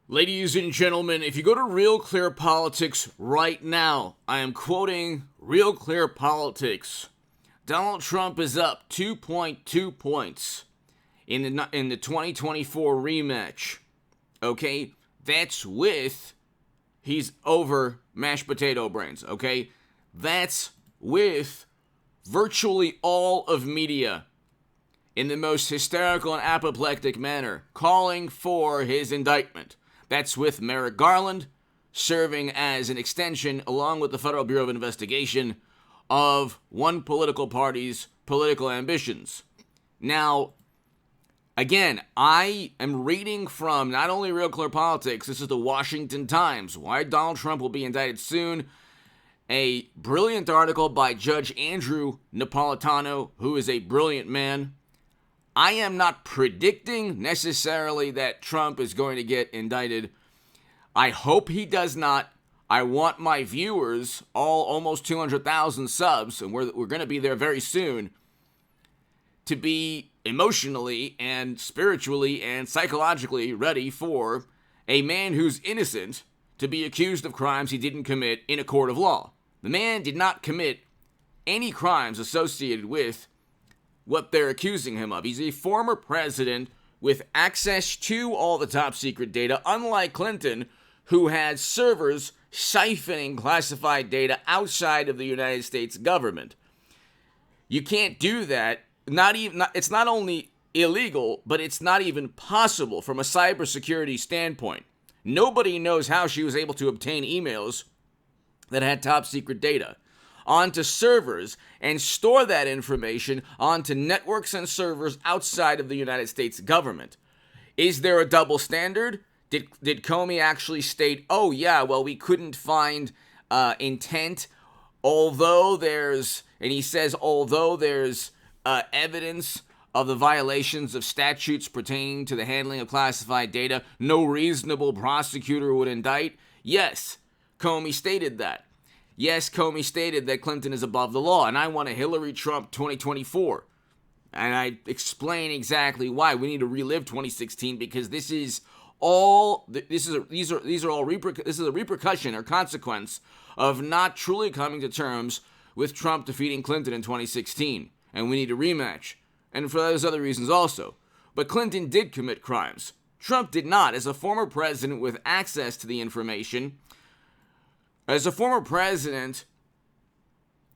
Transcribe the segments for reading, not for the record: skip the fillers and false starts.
Ladies and gentlemen, if you go to Real Clear Politics right now, I am quoting Real Clear Politics. Donald Trump is up 2.2 points in the 2024 rematch. Okay? That's with he's over mashed potato brains, okay? That's with virtually all of media in the most hysterical and apoplectic manner calling for his indictment. That's with Merrick Garland serving as an extension, along with the Federal Bureau of Investigation, of one political party's political ambitions. Now, again, I am reading from not only Real Clear Politics, this is the Washington Times, why Donald Trump will be indicted soon. A brilliant article by Judge Andrew Napolitano, who is a brilliant man. I am not predicting necessarily that Trump is going to get indicted. I hope he does not. I want my viewers, all almost 200,000 subs, and we're going to be there very soon, to be emotionally and spiritually and psychologically ready for a man who's innocent to be accused of crimes he didn't commit in a court of law. The man did not commit any crimes associated with what they're accusing him of. He's a former president with access to all the top secret data, unlike Clinton, who had servers siphoning classified data outside of the United States government. You can't do that. It's not only illegal, but it's not even possible from a cybersecurity standpoint. Nobody knows how she was able to obtain emails that had top secret data onto servers and store that information onto networks and servers outside of the United States government. Is there a double standard? Did Comey actually state, oh yeah, well, we couldn't find intent, although there's evidence of the violations of statutes pertaining to the handling of classified data, no reasonable prosecutor would indict? Yes, Comey stated that. Yes, Comey stated that Clinton is above the law, and I want a Hillary Trump 2024. And I explain exactly why. We need to relive 2016 because this is a repercussion or consequence of not truly coming to terms with Trump defeating Clinton in 2016, and we need a rematch. And for those other reasons also. But Clinton did commit crimes. Trump did not. As a former president with access to the information, as a former president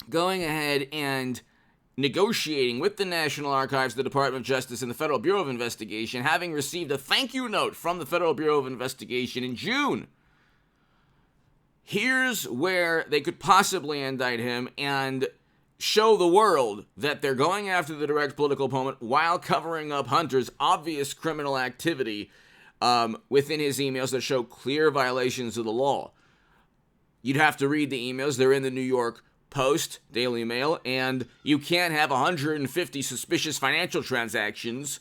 going ahead and negotiating with the National Archives, the Department of Justice, and the Federal Bureau of Investigation, having received a thank you note from the Federal Bureau of Investigation in June, here's where they could possibly indict him and show the world that they're going after the direct political opponent while covering up Hunter's obvious criminal activity within his emails that show clear violations of the law. You'd have to read the emails. They're in the New York Post, Daily Mail, and you can't have 150 suspicious financial transactions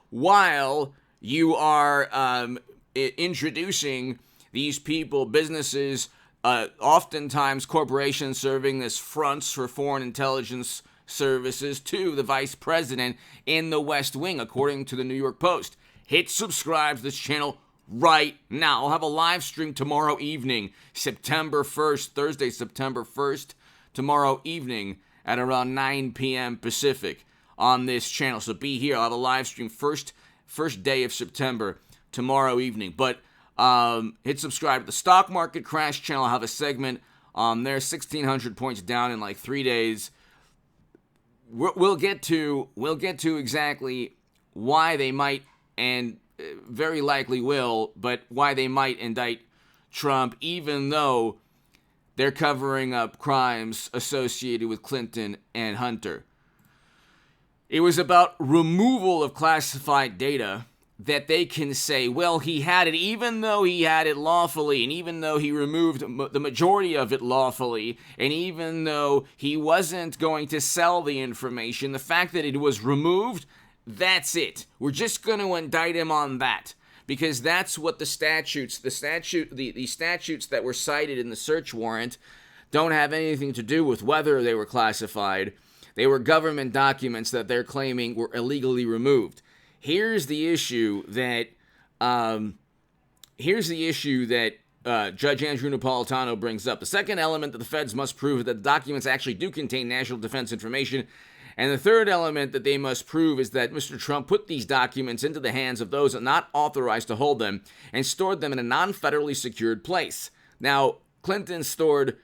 while you are introducing these people, businesses, oftentimes corporations serving as fronts for foreign intelligence services to the vice president in the West Wing, according to the New York Post. Hit subscribe to this channel right now. I'll have a live stream tomorrow evening, September 1st, Thursday, September 1st, tomorrow evening at around 9 p.m. Pacific on this channel. So be here. I'll have a live stream first day of September, tomorrow evening. But hit subscribe to the Stock Market Crash channel. I'll have a segment on there, 1,600 points down in like 3 days. We'll get to exactly why they might, and very likely will, but why they might indict Trump, even though they're covering up crimes associated with Clinton and Hunter. It was about removal of classified data that they can say, well, he had it even though he had it lawfully, and even though he removed the majority of it lawfully, and even though he wasn't going to sell the information, the fact that it was removed, that's it. We're just going to indict him on that. Because that's what the statutes that were cited in the search warrant don't have anything to do with whether they were classified. They were government documents that they're claiming were illegally removed. Here's the issue that here's the issue that Judge Andrew Napolitano brings up. The second element that the feds must prove is that the documents actually do contain national defense information. And the third element that they must prove is that Mr. Trump put these documents into the hands of those not authorized to hold them and stored them in a non-federally secured place. Now, Clinton stored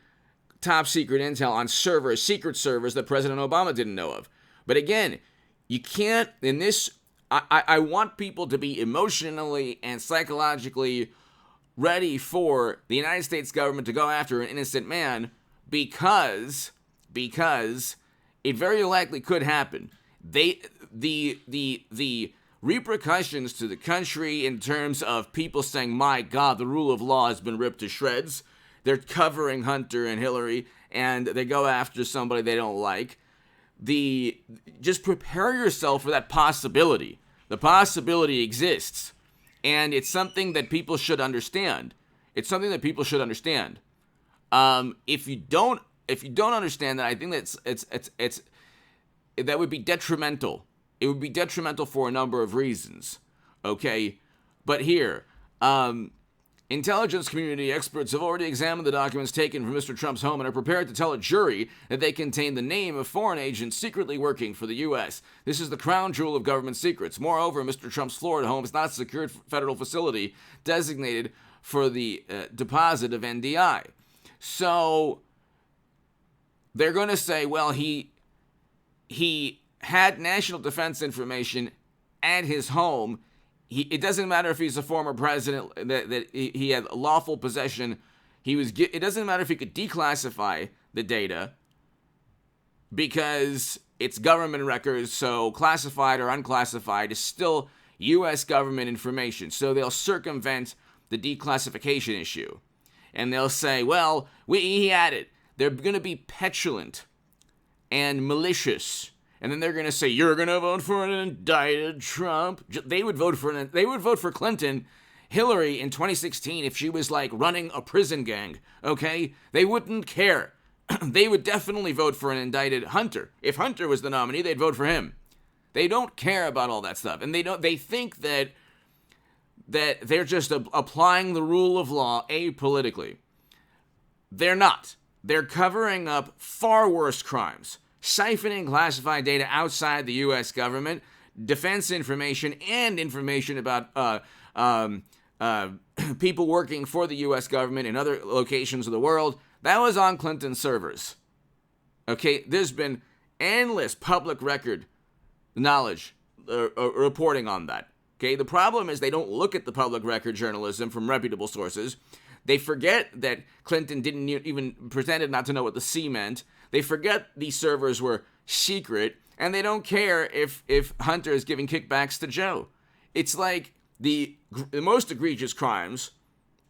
top secret intel on servers, secret servers that President Obama didn't know of. But again, you can't, in this, I want people to be emotionally and psychologically ready for the United States government to go after an innocent man because it very likely could happen. The repercussions to the country in terms of people saying, my God, the rule of law has been ripped to shreds. They're covering Hunter and Hillary, and they go after somebody they don't like. Just prepare yourself for that possibility. The possibility exists, and it's something that people should understand. It's something that people should understand. If you don't understand that, I think that that would be detrimental. It would be detrimental for a number of reasons. Okay, but here, intelligence community experts have already examined the documents taken from Mr. Trump's home and are prepared to tell a jury that they contain the name of foreign agents secretly working for the U.S. This is the crown jewel of government secrets. Moreover, Mr. Trump's Florida home is not a secured federal facility designated for the deposit of NDI. So they're going to say, well, he had national defense information at his home. It doesn't matter if he's a former president, that he had lawful possession. It doesn't matter if he could declassify the data because it's government records, so classified or unclassified is still U.S. government information. So they'll circumvent the declassification issue. And they'll say, well, he had it. They're going to be petulant and malicious. And then they're going to say, you're going to vote for an indicted Trump. They would vote for Clinton, Hillary in 2016 if she was like running a prison gang, okay? They wouldn't care. They would definitely vote for an indicted Hunter. If Hunter was the nominee, they'd vote for him. They don't care about all that stuff. And they think that they're just applying the rule of law apolitically. They're not. They're covering up far worse crimes. Siphoning classified data outside the U.S. government, defense information, and information about people working for the U.S. government in other locations of the world. That was on Clinton's servers. Okay, there's been endless public record knowledge reporting on that. Okay, the problem is they don't look at the public record journalism from reputable sources. They forget that Clinton didn't even pretended not to know what the C meant. They forget these servers were secret, and they don't care if Hunter is giving kickbacks to Joe. It's like the most egregious crimes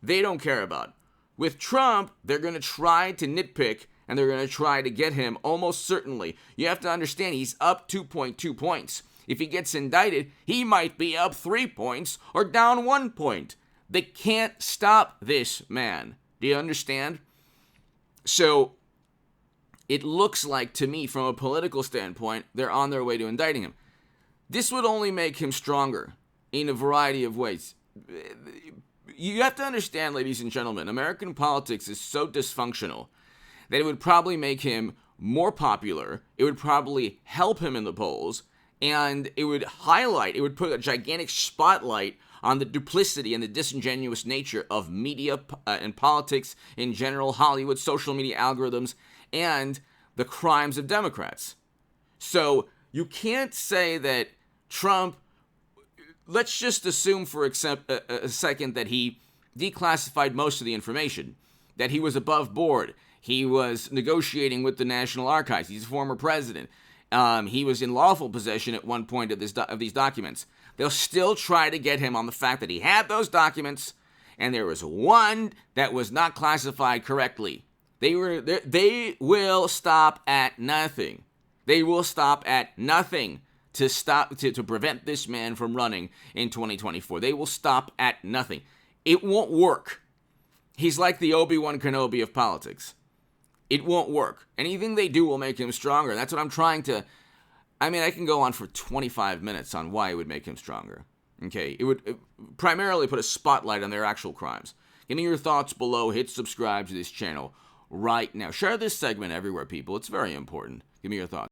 they don't care about. With Trump, they're going to try to nitpick, and they're going to try to get him almost certainly. You have to understand he's up 2.2 points. If he gets indicted, he might be up 3 points or down 1 point. They can't stop this man. Do you understand? So it looks like, to me, from a political standpoint, they're on their way to indicting him. This would only make him stronger in a variety of ways. You have to understand, ladies and gentlemen, American politics is so dysfunctional that it would probably make him more popular. It would probably help him in the polls, and it would put a gigantic spotlight on the duplicity and the disingenuous nature of media and politics in general, Hollywood, social media algorithms, and the crimes of Democrats. So you can't say that Trump, let's just assume for a second that he declassified most of the information, that he was above board, he was negotiating with the National Archives, he's a former president, he was in lawful possession at one point of these documents. They'll still try to get him on the fact that he had those documents, and there was one that was not classified correctly. They will stop at nothing. They will stop at nothing to prevent this man from running in 2024. They will stop at nothing. It won't work. He's like the Obi-Wan Kenobi of politics. It won't work. Anything they do will make him stronger. That's what I'm trying to... I mean, I can go on for 25 minutes on why it would make him stronger. Okay, it would primarily put a spotlight on their actual crimes. Give me your thoughts below. Hit subscribe to this channel right now. Share this segment everywhere, people. It's very important. Give me your thoughts.